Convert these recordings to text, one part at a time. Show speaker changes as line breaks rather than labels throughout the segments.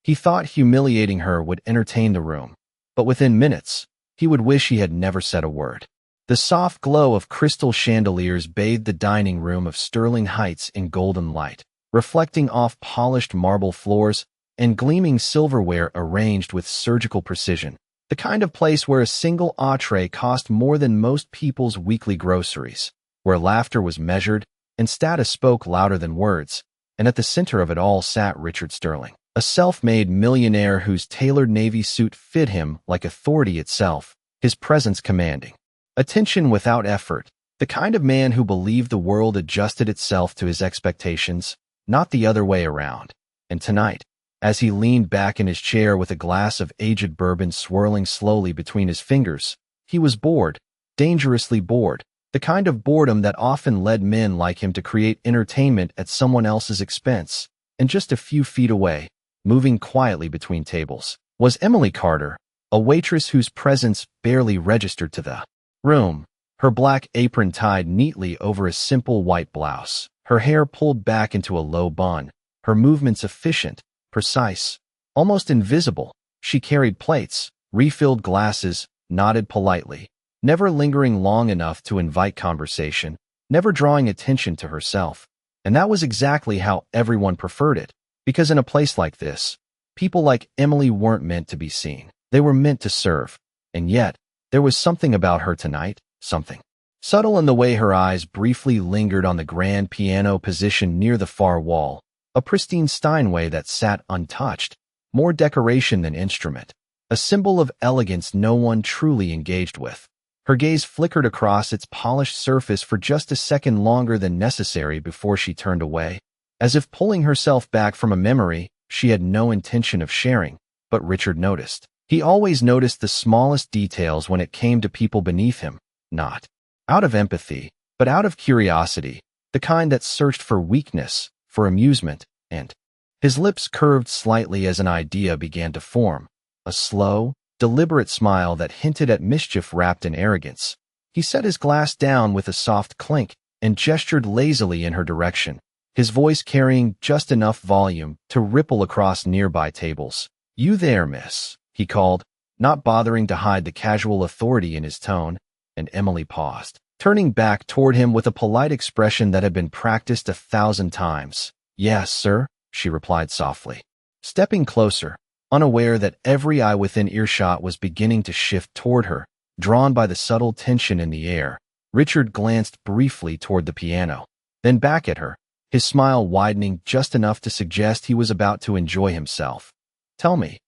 He thought humiliating her would entertain the room, but within minutes, he would wish he had never said a word. The soft glow of crystal chandeliers bathed the dining room of Sterling Heights in golden light, reflecting off polished marble floors and gleaming silverware arranged with surgical precision. The kind of place where a single entree cost more than most people's weekly groceries, where laughter was measured and status spoke louder than words, and at the center of it all sat Richard Sterling, a self-made millionaire whose tailored navy suit fit him like authority itself, his presence commanding. Attention without effort, the kind of man who believed the world adjusted itself to his expectations, not the other way around. And tonight, as he leaned back in his chair with a glass of aged bourbon swirling slowly between his fingers, he was bored, dangerously bored, the kind of boredom that often led men like him to create entertainment at someone else's expense. And just a few feet away, moving quietly between tables, was Emily Carter, a waitress whose presence barely registered to the room, her black apron tied neatly over a simple white blouse, her hair pulled back into a low bun, her movements efficient, precise, almost invisible. She carried plates, refilled glasses, nodded politely, never lingering long enough to invite conversation, never drawing attention to herself. And that was exactly how everyone preferred it, because in a place like this, people like Emily weren't meant to be seen. They were meant to serve. And yet, there was something about her tonight, something subtle in the way her eyes briefly lingered on the grand piano positioned near the far wall, a pristine Steinway that sat untouched, more decoration than instrument, a symbol of elegance no one truly engaged with. Her gaze flickered across its polished surface for just a second longer than necessary before she turned away, as if pulling herself back from a memory she had no intention of sharing. But Richard noticed. He always noticed the smallest details when it came to people beneath him, not out of empathy, but out of curiosity, the kind that searched for weakness, for amusement, and his lips curved slightly as an idea began to form, a slow, deliberate smile that hinted at mischief wrapped in arrogance. He set his glass down with a soft clink and gestured lazily in her direction, his voice carrying just enough volume to ripple across nearby tables. "You there, miss?" he called, not bothering to hide the casual authority in his tone, and Emily paused, turning back toward him with a polite expression that had been practiced 1,000 times. "Yes, sir," she replied softly, stepping closer, unaware that every eye within earshot was beginning to shift toward her, drawn by the subtle tension in the air. Richard glanced briefly toward the piano, then back at her, his smile widening just enough to suggest he was about to enjoy himself. "Tell me,"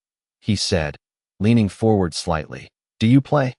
he said, leaning forward slightly, "do you play?"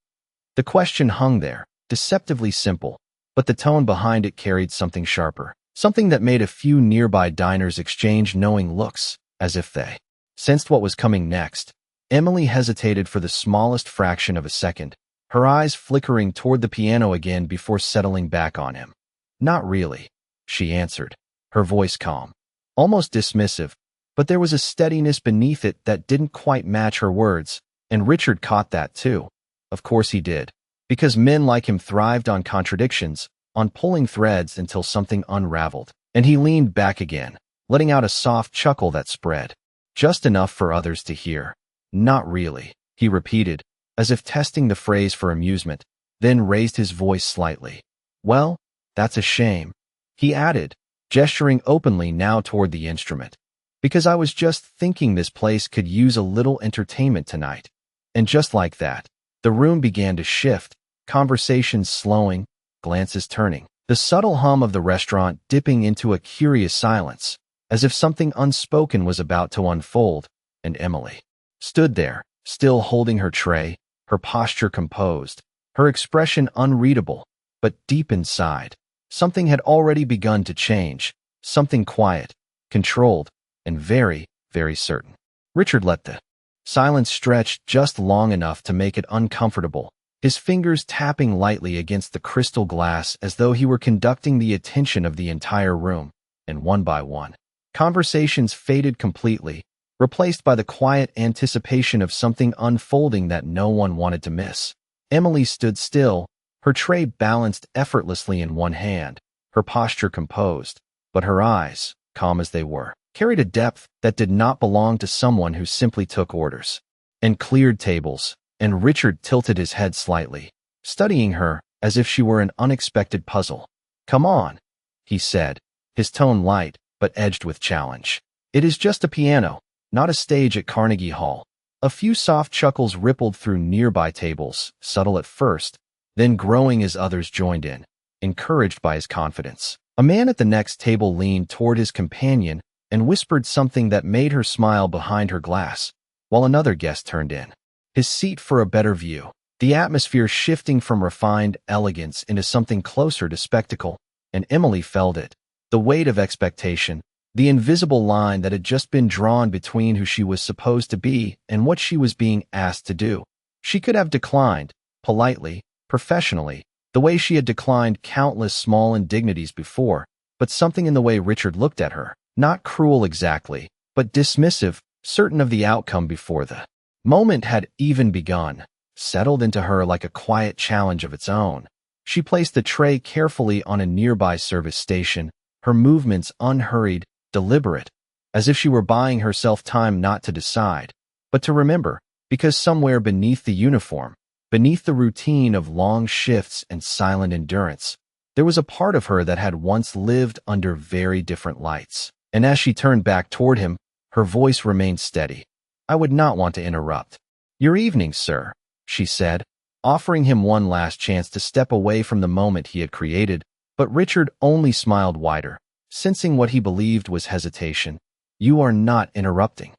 The question hung there, deceptively simple, but the tone behind it carried something sharper, something that made a few nearby diners exchange knowing looks, as if they sensed what was coming next. Emily hesitated for the smallest fraction of a second, her eyes flickering toward the piano again before settling back on him. "Not really," she answered, her voice calm, almost dismissive, but there was a steadiness beneath it that didn't quite match her words, and Richard caught that too. Of course he did, because men like him thrived on contradictions, on pulling threads until something unraveled, and he leaned back again, letting out a soft chuckle that spread, just enough for others to hear. "Not really," he repeated, as if testing the phrase for amusement, then raised his voice slightly. "Well, that's a shame," he added, gesturing openly now toward the instrument, "because I was just thinking this place could use a little entertainment tonight." And just like that, the room began to shift, conversations slowing, glances turning, the subtle hum of the restaurant dipping into a curious silence, as if something unspoken was about to unfold, and Emily stood there, still holding her tray, her posture composed, her expression unreadable, but deep inside, something had already begun to change, something quiet, controlled, and very, very certain. Richard let the silence stretch just long enough to make it uncomfortable, his fingers tapping lightly against the crystal glass as though he were conducting the attention of the entire room, and one by one, conversations faded completely, replaced by the quiet anticipation of something unfolding that no one wanted to miss. Emily stood still, her tray balanced effortlessly in one hand, her posture composed, but her eyes, calm as they were, carried a depth that did not belong to someone who simply took orders and cleared tables, and Richard tilted his head slightly, studying her as if she were an unexpected puzzle. "Come on," he said, his tone light but edged with challenge. "It is just a piano, not a stage at Carnegie Hall." A few soft chuckles rippled through nearby tables, subtle at first, then growing as others joined in, encouraged by his confidence. A man at the next table leaned toward his companion and whispered something that made her smile behind her glass, while another guest turned in his seat for a better view, the atmosphere shifting from refined elegance into something closer to spectacle, and Emily felt it, the weight of expectation, the invisible line that had just been drawn between who she was supposed to be and what she was being asked to do. She could have declined, politely, professionally, the way she had declined countless small indignities before, but something in the way Richard looked at her, not cruel exactly, but dismissive, certain of the outcome before the moment had even begun, settled into her like a quiet challenge of its own. She placed the tray carefully on a nearby service station, her movements unhurried, deliberate, as if she were buying herself time not to decide, but to remember, because somewhere beneath the uniform, beneath the routine of long shifts and silent endurance, there was a part of her that had once lived under very different lights. And as she turned back toward him, her voice remained steady. "I would not want to interrupt your evening, sir," she said, offering him one last chance to step away from the moment he had created, but Richard only smiled wider, sensing what he believed was hesitation. "You are not interrupting,"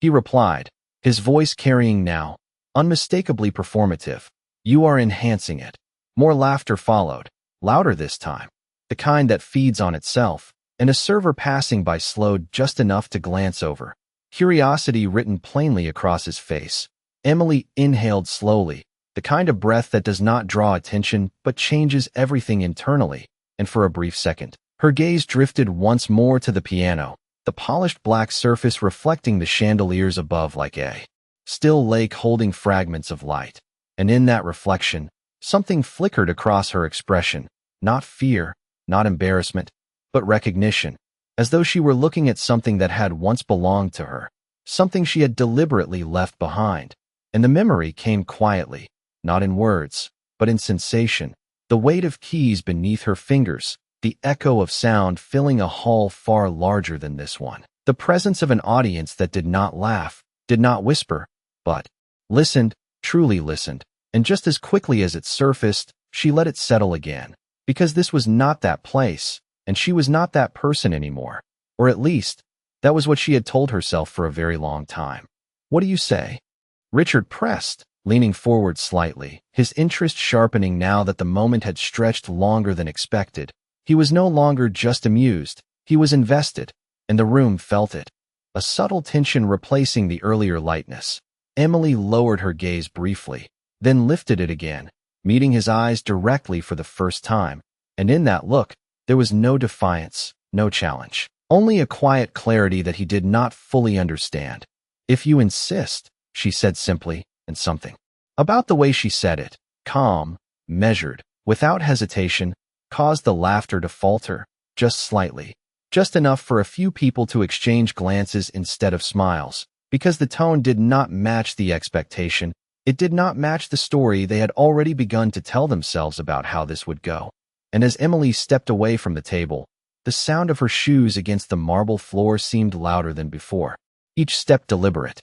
he replied, his voice carrying now, unmistakably performative. "You are enhancing it." More laughter followed, louder this time, the kind that feeds on itself, and a server passing by slowed just enough to glance over, curiosity written plainly across his face. Emily inhaled slowly, the kind of breath that does not draw attention but changes everything internally, and for a brief second, her gaze drifted once more to the piano, the polished black surface reflecting the chandeliers above like a still lake holding fragments of light. And in that reflection, something flickered across her expression, not fear, not embarrassment, but recognition, as though she were looking at something that had once belonged to her, something she had deliberately left behind. And the memory came quietly, not in words, but in sensation, the weight of keys beneath her fingers, the echo of sound filling a hall far larger than this one, the presence of an audience that did not laugh, did not whisper, but listened, truly listened, and just as quickly as it surfaced, she let it settle again, because this was not that place, and she was not that person anymore, or at least, that was what she had told herself for a very long time. "What do you say?" Richard pressed, leaning forward slightly, his interest sharpening now that the moment had stretched longer than expected. He was no longer just amused, he was invested, and the room felt it, a subtle tension replacing the earlier lightness. Emily lowered her gaze briefly, then lifted it again, meeting his eyes directly for the first time, and in that look, there was no defiance, no challenge, only a quiet clarity that he did not fully understand. "If you insist," she said simply, and something about the way she said it, calm, measured, without hesitation, caused the laughter to falter, just slightly, just enough for a few people to exchange glances instead of smiles, because the tone did not match the expectation, it did not match the story they had already begun to tell themselves about how this would go. And as Emily stepped away from the table, the sound of her shoes against the marble floor seemed louder than before, each step deliberate,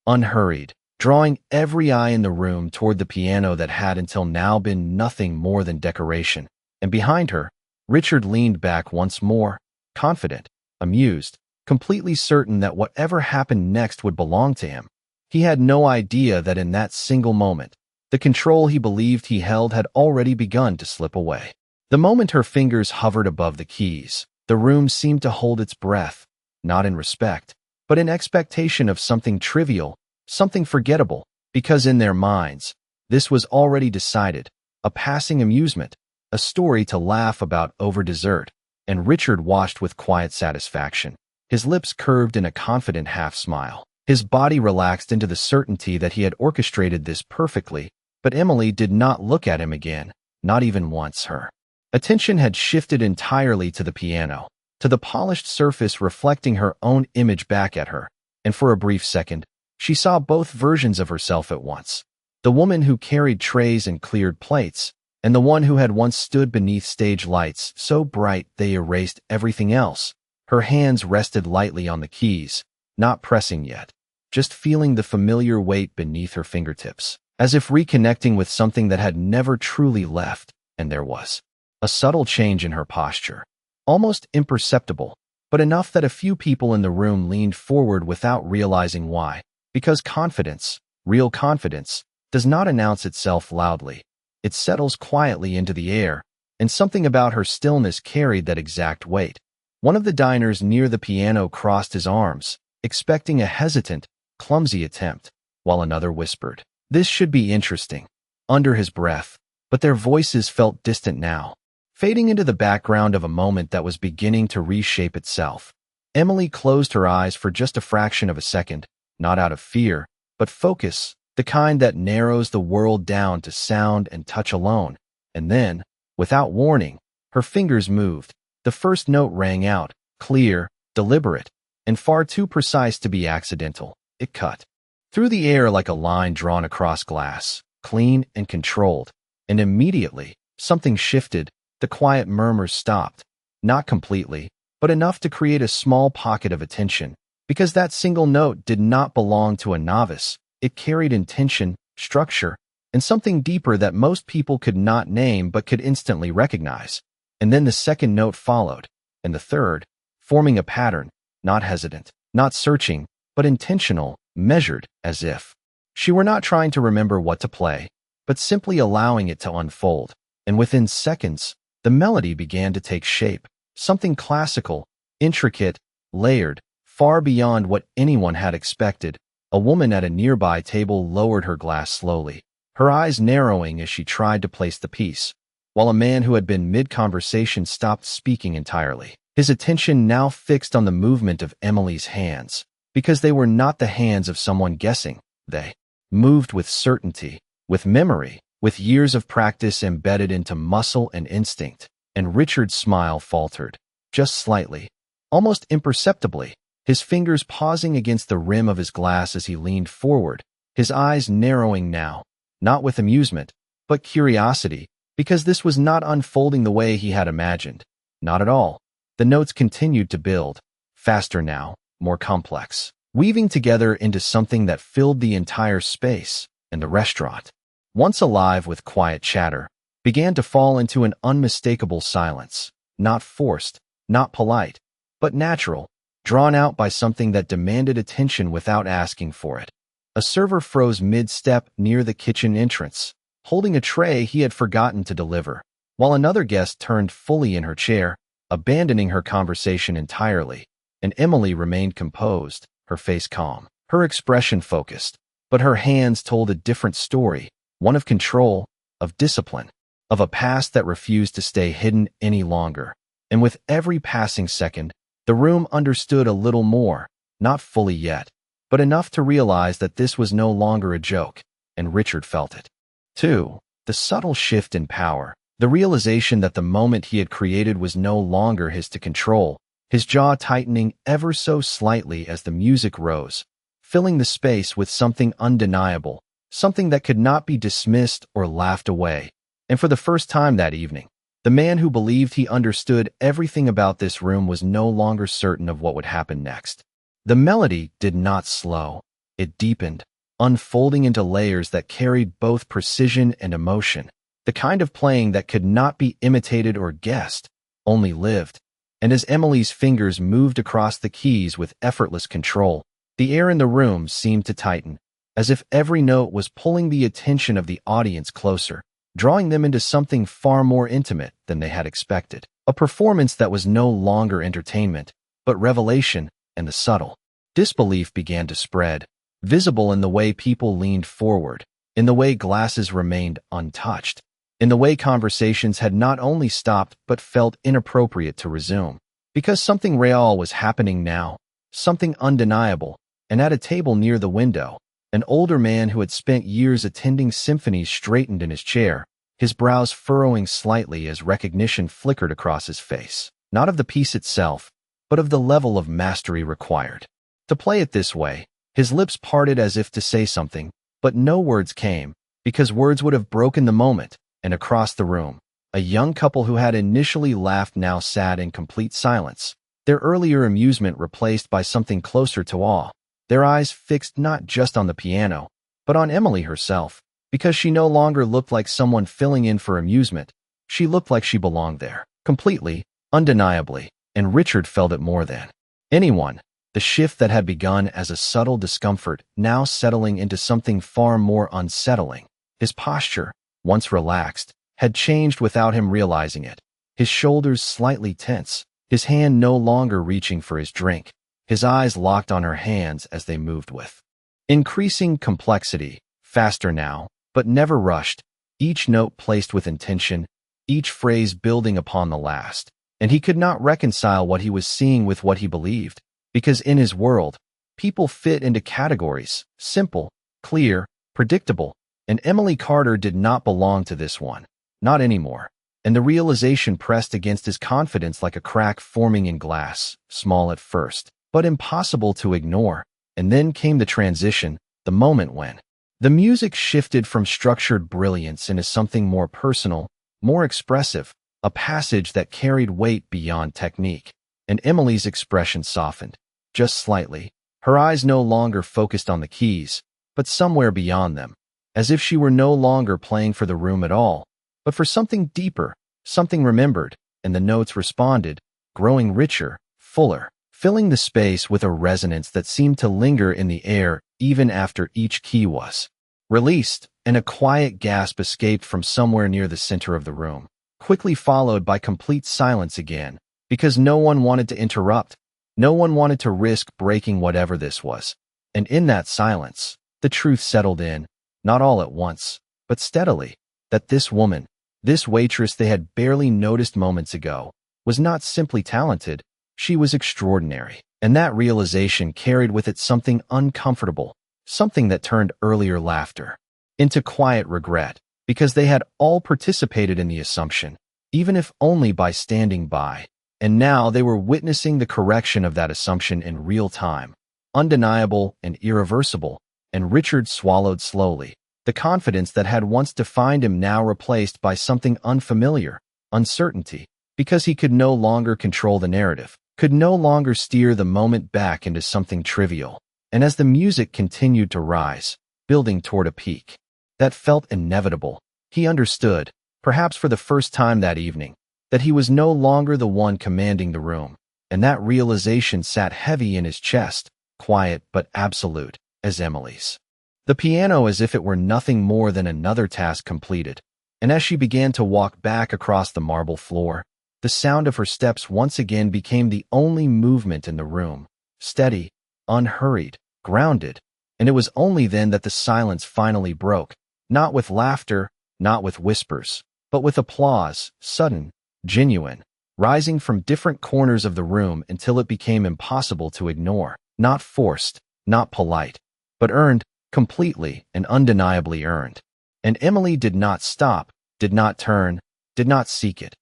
unhurried, drawing every eye in the room toward the piano that had until now been nothing more than decoration. And behind her, Richard leaned back once more, confident, amused, completely certain that whatever happened next would belong to him. He had no idea that in that single moment, the control he believed he held had already begun to slip away. The moment her fingers hovered above the keys, the room seemed to hold its breath, not in respect, but in expectation of something trivial, something forgettable, because in their minds, this was already decided, a passing amusement, a story to laugh about over dessert, and Richard watched with quiet satisfaction, his lips curved in a confident half-smile. His body relaxed into the certainty that he had orchestrated this perfectly, but Emily did not look at him again, not even once. Her attention had shifted entirely to the piano, to the polished surface reflecting her own image back at her, and for a brief second, she saw both versions of herself at once. The woman who carried trays and cleared plates, and the one who had once stood beneath stage lights so bright they erased everything else. Her hands rested lightly on the keys, not pressing yet, just feeling the familiar weight beneath her fingertips, as if reconnecting with something that had never truly left. And there was a subtle change in her posture, almost imperceptible, but enough that a few people in the room leaned forward without realizing why, because confidence, real confidence, does not announce itself loudly. It settles quietly into the air, and something about her stillness carried that exact weight. One of the diners near the piano crossed his arms, expecting a hesitant, clumsy attempt, while another whispered, "This should be interesting," under his breath, but their voices felt distant now, fading into the background of a moment that was beginning to reshape itself. Emily closed her eyes for just a fraction of a second, not out of fear, but focus, the kind that narrows the world down to sound and touch alone. And then, without warning, her fingers moved. The first note rang out, clear, deliberate, and far too precise to be accidental. It cut through the air like a line drawn across glass, clean and controlled. And immediately, something shifted. The quiet murmurs stopped, not completely, but enough to create a small pocket of attention, because that single note did not belong to a novice. It carried intention, structure, and something deeper that most people could not name but could instantly recognize. And then the second note followed, and the third, forming a pattern, not hesitant, not searching, but intentional, measured, as if she were not trying to remember what to play, but simply allowing it to unfold. And within seconds, the melody began to take shape, something classical, intricate, layered, far beyond what anyone had expected. A woman at a nearby table lowered her glass slowly, her eyes narrowing as she tried to place the piece, while a man who had been mid-conversation stopped speaking entirely, his attention now fixed on the movement of Emily's hands, because they were not the hands of someone guessing. They moved with certainty, with memory, with years of practice embedded into muscle and instinct. And Richard's smile faltered, just slightly, almost imperceptibly, his fingers pausing against the rim of his glass as he leaned forward, his eyes narrowing now, not with amusement, but curiosity, because this was not unfolding the way he had imagined. Not at all. The notes continued to build, faster now, more complex, weaving together into something that filled the entire space, and the restaurant, once alive with quiet chatter, began to fall into an unmistakable silence, not forced, not polite, but natural, drawn out by something that demanded attention without asking for it. A server froze mid-step near the kitchen entrance, holding a tray he had forgotten to deliver, while another guest turned fully in her chair, abandoning her conversation entirely, and Emily remained composed, her face calm, her expression focused, but her hands told a different story, one of control, of discipline, of a past that refused to stay hidden any longer. And with every passing second, the room understood a little more, not fully yet, but enough to realize that this was no longer a joke, and Richard felt it. 2. The subtle shift in power, the realization that the moment he had created was no longer his to control, his jaw tightening ever so slightly as the music rose, filling the space with something undeniable, something that could not be dismissed or laughed away. And for the first time that evening, the man who believed he understood everything about this room was no longer certain of what would happen next. The melody did not slow. It deepened, unfolding into layers that carried both precision and emotion, the kind of playing that could not be imitated or guessed, only lived. And as Emily's fingers moved across the keys with effortless control, the air in the room seemed to tighten, as if every note was pulling the attention of the audience closer, drawing them into something far more intimate than they had expected. A performance that was no longer entertainment, but revelation, and the subtle disbelief began to spread, visible in the way people leaned forward, in the way glasses remained untouched, in the way conversations had not only stopped but felt inappropriate to resume. Because something real was happening now, something undeniable, and at a table near the window, an older man who had spent years attending symphonies straightened in his chair, his brows furrowing slightly as recognition flickered across his face. Not of the piece itself, but of the level of mastery required. To play it this way, his lips parted as if to say something, but no words came, because words would have broken the moment, and across the room, a young couple who had initially laughed now sat in complete silence, their earlier amusement replaced by something closer to awe, their eyes fixed not just on the piano, but on Emily herself, because she no longer looked like someone filling in for amusement. She looked like she belonged there, completely, undeniably, and Richard felt it more than anyone. The shift that had begun as a subtle discomfort now settling into something far more unsettling. His posture, once relaxed, had changed without him realizing it. His shoulders slightly tense, his hand no longer reaching for his drink, his eyes locked on her hands as they moved with increasing complexity, faster now, but never rushed, each note placed with intention, each phrase building upon the last. And he could not reconcile what he was seeing with what he believed, because in his world, people fit into categories, simple, clear, predictable, and Emily Carter did not belong to this one, not anymore. And the realization pressed against his confidence like a crack forming in glass, small at first, but impossible to ignore. And then came the transition, the moment when the music shifted from structured brilliance into something more personal, more expressive, a passage that carried weight beyond technique. And Emily's expression softened, just slightly, her eyes no longer focused on the keys, but somewhere beyond them, as if she were no longer playing for the room at all, but for something deeper, something remembered, and the notes responded, growing richer, fuller, filling the space with a resonance that seemed to linger in the air even after each key was released, and a quiet gasp escaped from somewhere near the center of the room, quickly followed by complete silence again, because no one wanted to interrupt, no one wanted to risk breaking whatever this was. And in that silence, the truth settled in, not all at once, but steadily, that this woman, this waitress they had barely noticed moments ago, was not simply talented, she was extraordinary. And that realization carried with it something uncomfortable, something that turned earlier laughter into quiet regret, because they had all participated in the assumption, even if only by standing by. And now they were witnessing the correction of that assumption in real time, undeniable and irreversible. And Richard swallowed slowly, the confidence that had once defined him now replaced by something unfamiliar, uncertainty, because he could no longer control the narrative, could no longer steer the moment back into something trivial. And as the music continued to rise, building toward a peak that felt inevitable, he understood, perhaps for the first time that evening, that he was no longer the one commanding the room. And that realization sat heavy in his chest, quiet but absolute, as Emily's. The piano as if it were nothing more than another task completed. And as she began to walk back across the marble floor, the sound of her steps once again became the only movement in the room, steady, unhurried, grounded. And it was only then that the silence finally broke, not with laughter, not with whispers, but with applause, sudden, genuine, rising from different corners of the room until it became impossible to ignore, not forced, not polite, but earned, completely and undeniably earned. And Emily did not stop, did not turn, did not seek it.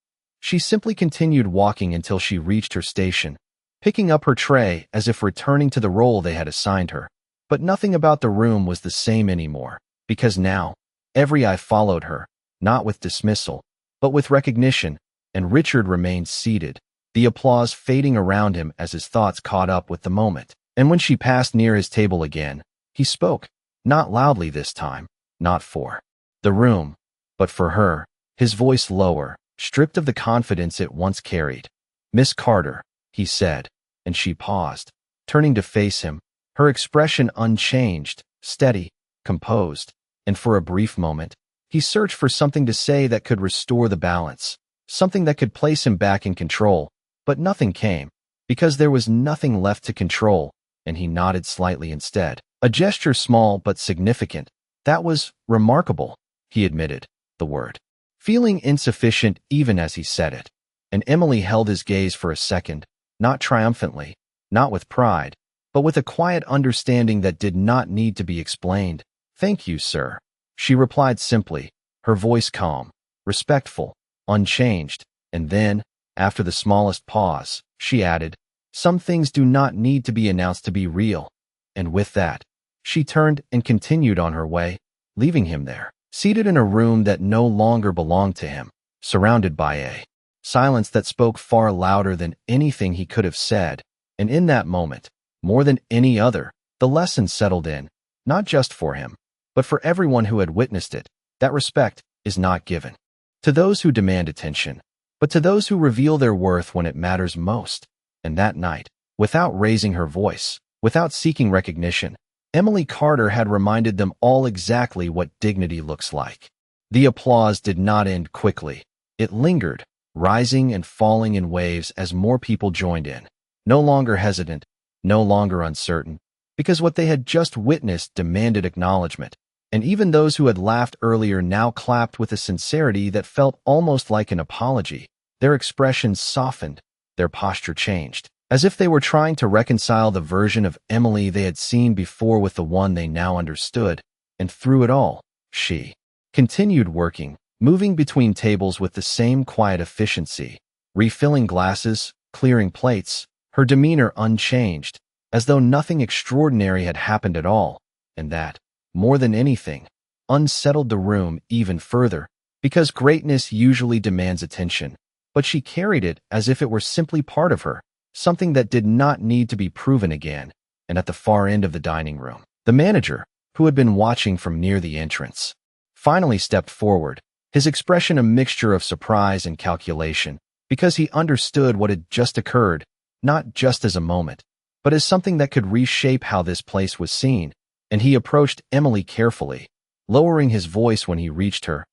She simply continued walking until she reached her station, picking up her tray as if returning to the role they had assigned her. But nothing about the room was the same anymore, because now, every eye followed her, not with dismissal, but with recognition, and Richard remained seated, the applause fading around him as his thoughts caught up with the moment. And when she passed near his table again, he spoke, not loudly this time, not for the room, but for her, his voice lower, stripped of the confidence it once carried. "Miss Carter," he said, and she paused, turning to face him, her expression unchanged, steady, composed. And for a brief moment, he searched for something to say that could restore the balance, something that could place him back in control, but nothing came, because there was nothing left to control, and he nodded slightly instead. A gesture small but significant. That was remarkable, he admitted, the word feeling insufficient even as he said it. And Emily held his gaze for a second, not triumphantly, not with pride, but with a quiet understanding that did not need to be explained. "Thank you, sir," she replied simply, her voice calm, respectful, unchanged. And then, after the smallest pause, she added, Some things do not need to be announced to be real. And with that, she turned and continued on her way, leaving him there, seated in a room that no longer belonged to him, surrounded by a silence that spoke far louder than anything he could have said. And in that moment, more than any other, the lesson settled in, not just for him, but for everyone who had witnessed it, that respect is not given to those who demand attention, but to those who reveal their worth when it matters most. And that night, without raising her voice, without seeking recognition, Emily Carter had reminded them all exactly what dignity looks like. The applause did not end quickly. It lingered, rising and falling in waves as more people joined in, no longer hesitant, no longer uncertain, because what they had just witnessed demanded acknowledgement. And even those who had laughed earlier now clapped with a sincerity that felt almost like an apology. Their expressions softened, their posture changed, as if they were trying to reconcile the version of Emily they had seen before with the one they now understood. And through it all, she continued working, moving between tables with the same quiet efficiency, refilling glasses, clearing plates, her demeanor unchanged, as though nothing extraordinary had happened at all. And that, more than anything, unsettled the room even further, because greatness usually demands attention, but she carried it as if it were simply part of her, something that did not need to be proven again. And at the far end of the dining room, the manager, who had been watching from near the entrance, finally stepped forward, his expression a mixture of surprise and calculation, because he understood what had just occurred, not just as a moment, but as something that could reshape how this place was seen. And he approached Emily carefully, lowering his voice when he reached her.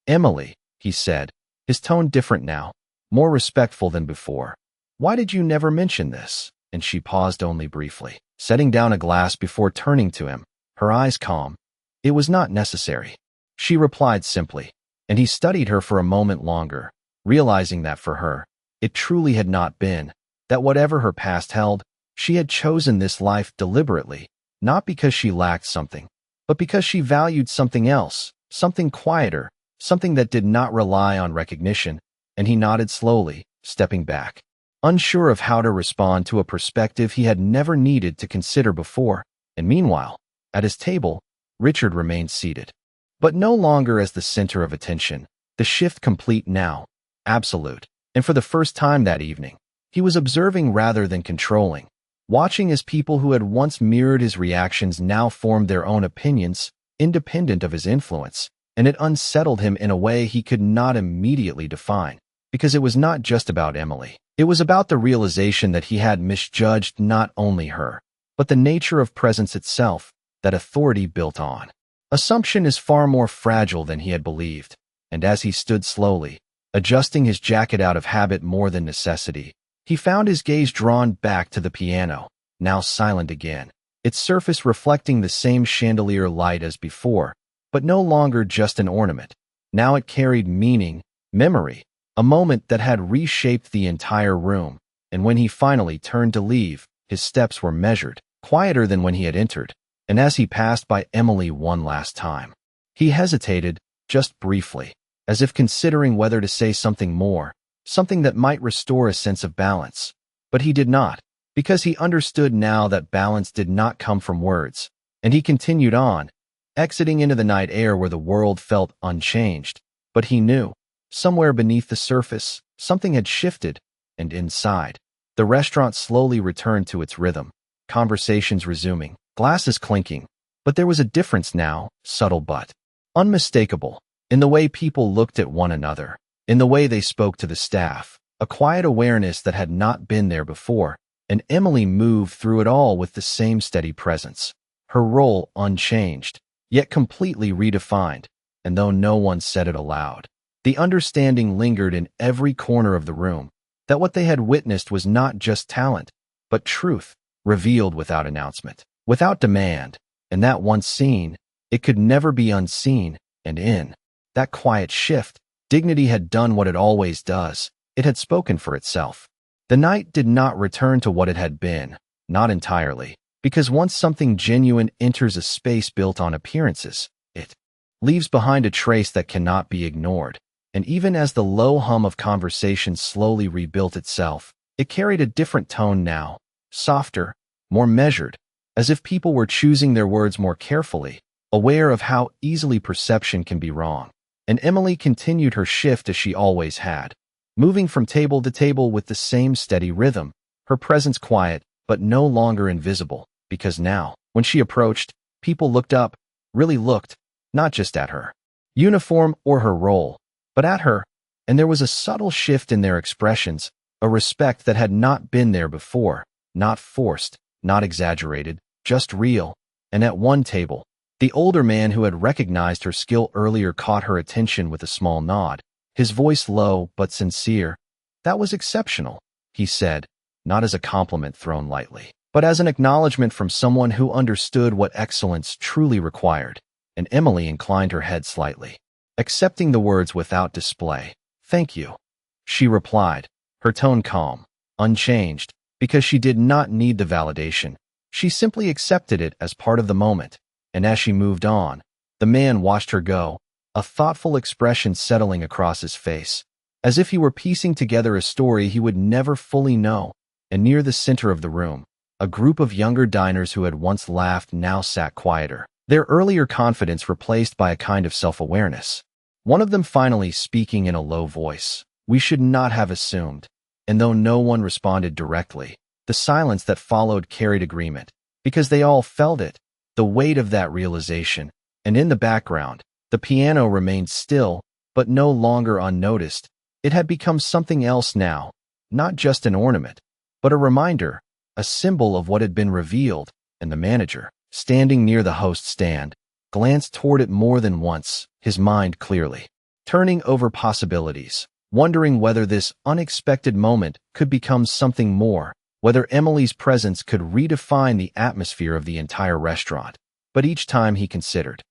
"Emily," he said, his tone different now, more respectful than before. "Why did you never mention this?" And she paused only briefly, setting down a glass before turning to him, her eyes calm. "It was not necessary," she replied simply, and he studied her for a moment longer, realizing that for her, it truly had not been, that whatever her past held, she had chosen this life deliberately, not because she lacked something, but because she valued something else, something quieter, something that did not rely on recognition. And he nodded slowly, stepping back, unsure of how to respond to a perspective he had never needed to consider before. And meanwhile, at his table, Richard remained seated, but no longer as the center of attention, the shift complete now, absolute. And for the first time that evening, he was observing rather than controlling, watching as people who had once mirrored his reactions now formed their own opinions, independent of his influence. And it unsettled him in a way he could not immediately define, because it was not just about Emily. It was about the realization that he had misjudged not only her, but the nature of presence itself, that authority built on assumption is far more fragile than he had believed. And as he stood slowly, adjusting his jacket out of habit more than necessity, he found his gaze drawn back to the piano, now silent again, its surface reflecting the same chandelier light as before, but no longer just an ornament. Now it carried meaning, memory, a moment that had reshaped the entire room. And when he finally turned to leave, his steps were measured, quieter than when he had entered. And as he passed by Emily one last time, he hesitated, just briefly, as if considering whether to say something more, something that might restore a sense of balance. But he did not, because he understood now that balance did not come from words. And he continued on, exiting into the night air where the world felt unchanged. But he knew, somewhere beneath the surface, something had shifted. And inside, the restaurant slowly returned to its rhythm, conversations resuming, glasses clinking. But there was a difference now, subtle but unmistakable, in the way people looked at one another, in the way they spoke to the staff, a quiet awareness that had not been there before. And Emily moved through it all with the same steady presence, her role unchanged, yet completely redefined. And though no one said it aloud, the understanding lingered in every corner of the room, that what they had witnessed was not just talent, but truth, revealed without announcement, without demand. And that once seen, it could never be unseen. And in that quiet shift, dignity had done what it always does. It had spoken for itself. The night did not return to what it had been, not entirely, because once something genuine enters a space built on appearances, it leaves behind a trace that cannot be ignored. And even as the low hum of conversation slowly rebuilt itself, It carried a different tone now, softer, more measured, as if people were choosing their words more carefully, aware of how easily perception can be wrong. And Emily continued her shift as she always had, moving from table to table with the same steady rhythm, her presence quiet but no longer invisible, because now, when she approached, people looked up, really looked, not just at her uniform or her role, but at her, and there was a subtle shift in their expressions, a respect that had not been there before, not forced, not exaggerated, just real. And at one table, the older man who had recognized her skill earlier caught her attention with a small nod, his voice low but sincere. "That was exceptional," he said, not as a compliment thrown lightly, but as an acknowledgement from someone who understood what excellence truly required. And Emily inclined her head slightly, accepting the words without display. "Thank you," she replied, her tone calm, unchanged, because she did not need the validation. She simply accepted it as part of the moment. And as she moved on, the man watched her go, a thoughtful expression settling across his face, as if he were piecing together a story he would never fully know. And near the center of the room, a group of younger diners who had once laughed now sat quieter, their earlier confidence replaced by a kind of self-awareness. One of them finally speaking in a low voice, "We should not have assumed." And though no one responded directly, the silence that followed carried agreement, because they all felt it, the weight of that realization. And in the background, the piano remained still, but no longer unnoticed. It had become something else now, not just an ornament, but a reminder, a symbol of what had been revealed. And the manager, standing near the host stand, glanced toward it more than once, his mind clearly turning over possibilities, wondering whether this unexpected moment could become something more, whether Emily's presence could redefine the atmosphere of the entire restaurant. But each time he considered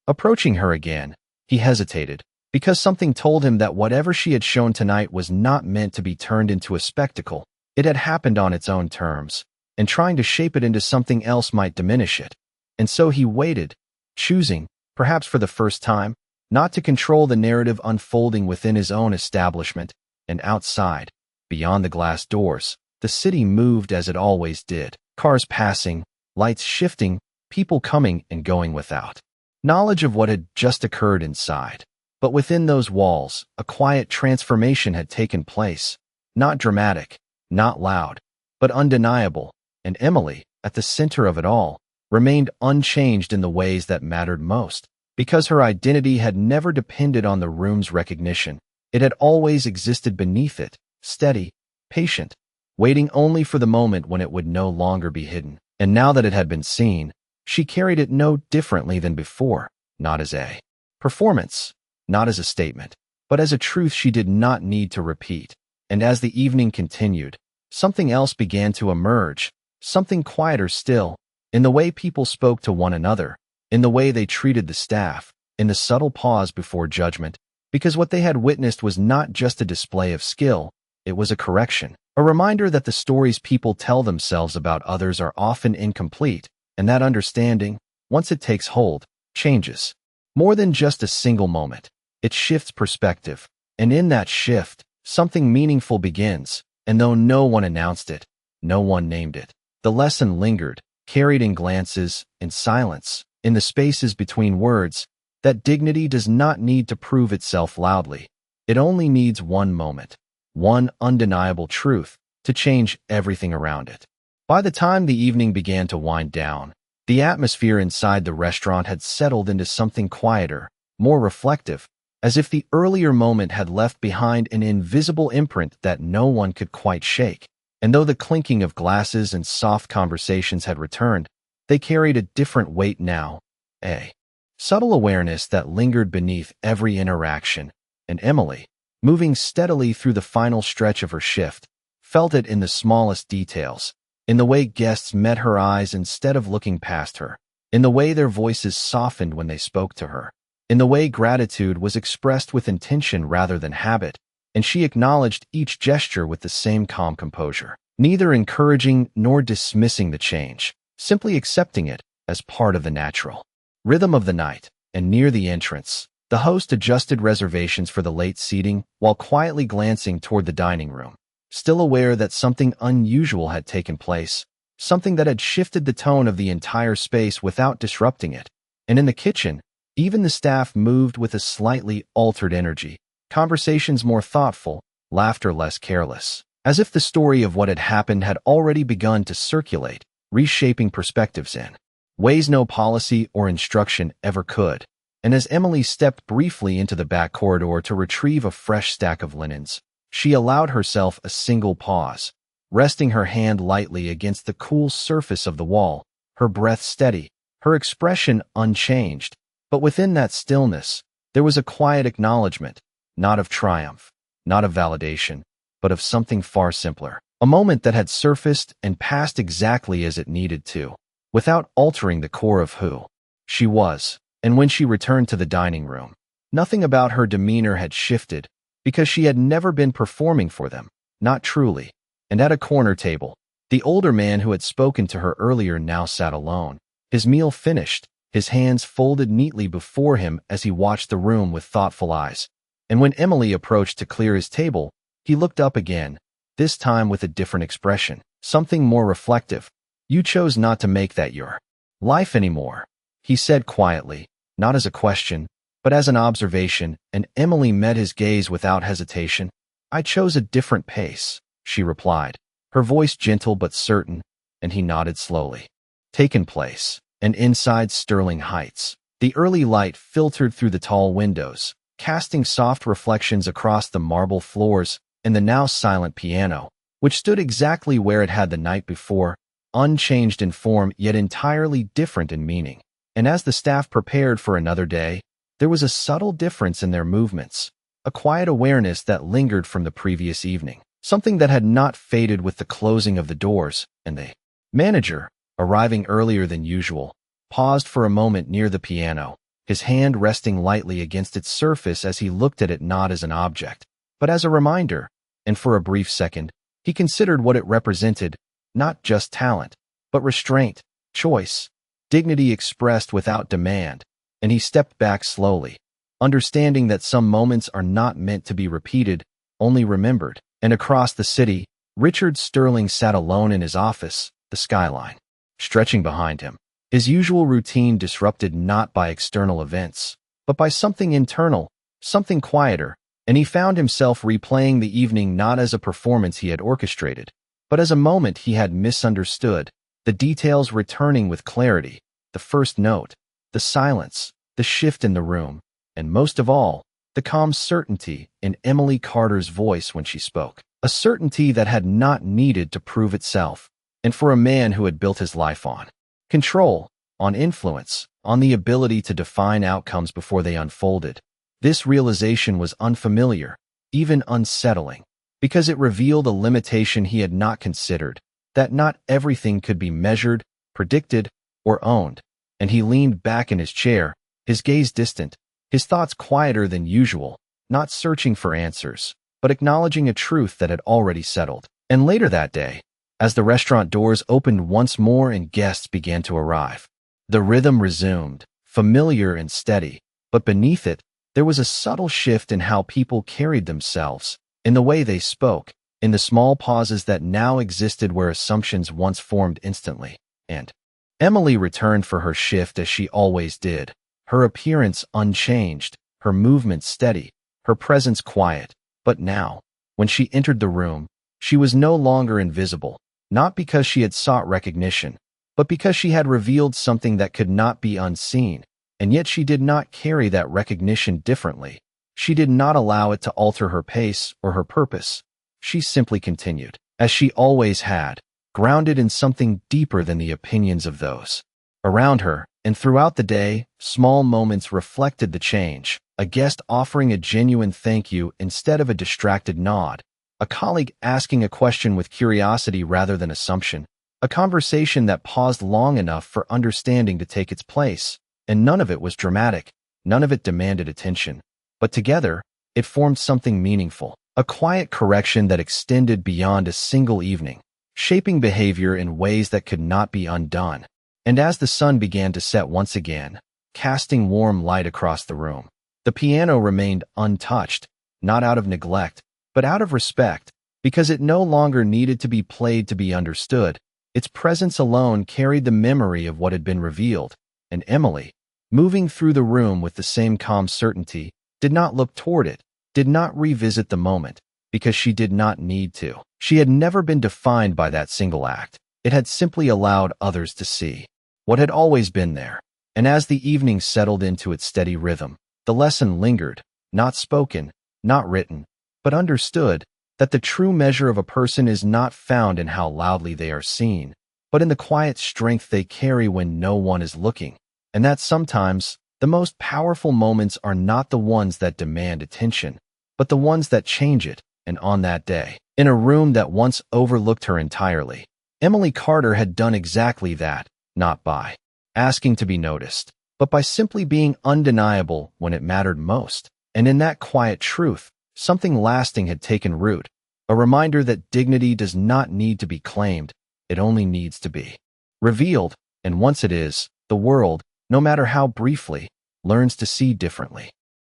approaching her again, he hesitated, because something told him that whatever she had shown tonight was not meant to be turned into a spectacle. It had happened on its own terms, and trying to shape it into something else might diminish it. And so he waited, choosing, perhaps for the first time, not to control the narrative unfolding within his own establishment. And outside, beyond the glass doors, the city moved as it always did, cars passing, lights shifting, people coming and going without knowledge of what had just occurred inside. But within those walls, a quiet transformation had taken place, not dramatic, not loud, but undeniable. And Emily, at the center of it all, remained unchanged in the ways that mattered most, because her identity had never depended on the room's recognition. It had always existed beneath it, steady, patient, waiting only for the moment when it would no longer be hidden. And now that it had been seen, she carried it no differently than before, not as a performance, not as a statement, but as a truth she did not need to repeat. And as the evening continued, something else began to emerge, something quieter still, in the way people spoke to one another, in the way they treated the staff, in the subtle pause before judgment, because what they had witnessed was not just a display of skill, it was a correction, a reminder that the stories people tell themselves about others are often incomplete, and that understanding, once it takes hold, changes. More than just a single moment, it shifts perspective, and in that shift, something meaningful begins. And though no one announced it, no one named it, the lesson lingered, carried in glances, in silence, in the spaces between words, that dignity does not need to prove itself loudly. It only needs one moment, one undeniable truth, to change everything around it. By the time the evening began to wind down, the atmosphere inside the restaurant had settled into something quieter, more reflective, as if the earlier moment had left behind an invisible imprint that no one could quite shake. And though the clinking of glasses and soft conversations had returned, they carried a different weight now, a subtle awareness that lingered beneath every interaction. And Emily, moving steadily through the final stretch of her shift, felt it in the smallest details, in the way guests met her eyes instead of looking past her, in the way their voices softened when they spoke to her, in the way gratitude was expressed with intention rather than habit. And she acknowledged each gesture with the same calm composure, neither encouraging nor dismissing the change, simply accepting it as part of the natural rhythm of the night. And near the entrance, the host adjusted reservations for the late seating while quietly glancing toward the dining room. still aware that something unusual had taken place, something that had shifted the tone of the entire space without disrupting it. And in the kitchen, even the staff moved with a slightly altered energy, conversations more thoughtful, laughter less careless, as if the story of what had happened had already begun to circulate, reshaping perspectives in ways no policy or instruction ever could. And as Emily stepped briefly into the back corridor to retrieve a fresh stack of linens, she allowed herself a single pause, resting her hand lightly against the cool surface of the wall, her breath steady, her expression unchanged. But within that stillness, there was a quiet acknowledgement, not of triumph, not of validation, but of something far simpler. A moment that had surfaced and passed exactly as it needed to, without altering the core of who she was. And when she returned to the dining room, nothing about her demeanor had shifted, because she had never been performing for them, not truly. And at a corner table, the older man who had spoken to her earlier now sat alone, his meal finished, his hands folded neatly before him as he watched the room with thoughtful eyes. And when Emily approached to clear his table, he looked up again, this time with a different expression, something more reflective. "You chose not to make that your life anymore," he said quietly, not as a question, but as an observation, and Emily met his gaze without hesitation. "I chose a different pace," she replied, her voice gentle but certain, and he nodded slowly. Taken place, and inside Sterling Heights, the early light filtered through the tall windows, casting soft reflections across the marble floors and the now silent piano, which stood exactly where it had the night before, unchanged in form yet entirely different in meaning. And as the staff prepared for another day, there was a subtle difference in their movements, a quiet awareness that lingered from the previous evening, something that had not faded with the closing of the doors. And the manager, arriving earlier than usual, paused for a moment near the piano, his hand resting lightly against its surface as he looked at it not as an object, but as a reminder. And for a brief second, he considered what it represented, not just talent, but restraint, choice, dignity expressed without demand. And he stepped back slowly, understanding that some moments are not meant to be repeated, only remembered. And across the city, Richard Sterling sat alone in his office, the skyline stretching behind him, his usual routine disrupted not by external events, but by something internal, something quieter. And he found himself replaying the evening not as a performance he had orchestrated, but as a moment he had misunderstood, the details returning with clarity, the first note, the silence, the shift in the room, and most of all, the calm certainty in Emily Carter's voice when she spoke, a certainty that had not needed to prove itself. And for a man who had built his life on control, on influence, on the ability to define outcomes before they unfolded, this realization was unfamiliar, even unsettling, because it revealed a limitation he had not considered, that not everything could be measured, predicted, or owned. And he leaned back in his chair, his gaze distant, his thoughts quieter than usual, not searching for answers, but acknowledging a truth that had already settled. And later that day, as the restaurant doors opened once more and guests began to arrive, the rhythm resumed, familiar and steady, but beneath it, there was a subtle shift in how people carried themselves, in the way they spoke, in the small pauses that now existed where assumptions once formed instantly. And Emily returned for her shift as she always did, her appearance unchanged, her movements steady, her presence quiet. But now, when she entered the room, she was no longer invisible, not because she had sought recognition, but because she had revealed something that could not be unseen. And yet she did not carry that recognition differently. She did not allow it to alter her pace or her purpose. She simply continued, as she always had, grounded in something deeper than the opinions of those around her. And throughout the day, small moments reflected the change. A guest offering a genuine thank you instead of a distracted nod, a colleague asking a question with curiosity rather than assumption, a conversation that paused long enough for understanding to take its place. And none of it was dramatic, none of it demanded attention. But together, it formed something meaningful, a quiet correction that extended beyond a single evening, shaping behavior in ways that could not be undone. And as the sun began to set once again, casting warm light across the room, the piano remained untouched, not out of neglect, but out of respect, Because it no longer needed to be played to be understood, its presence alone carried the memory of what had been revealed, and Emily, moving through the room with the same calm certainty, did not look toward it, did not revisit the moment, because she did not need to. She had never been defined by that single act. It had simply allowed others to see what had always been there. And as the evening settled into its steady rhythm, the lesson lingered, not spoken, not written, but understood, that the true measure of a person is not found in how loudly they are seen, but in the quiet strength they carry when no one is looking. And that sometimes, the most powerful moments are not the ones that demand attention, but the ones that change it. And on that day, in a room that once overlooked her entirely, Emily Carter had done exactly that, not by asking to be noticed, but by simply being undeniable when it mattered most. And in that quiet truth, something lasting had taken root, a reminder that dignity does not need to be claimed, it only needs to be revealed, and once it is, the world, no matter how briefly, learns to see differently.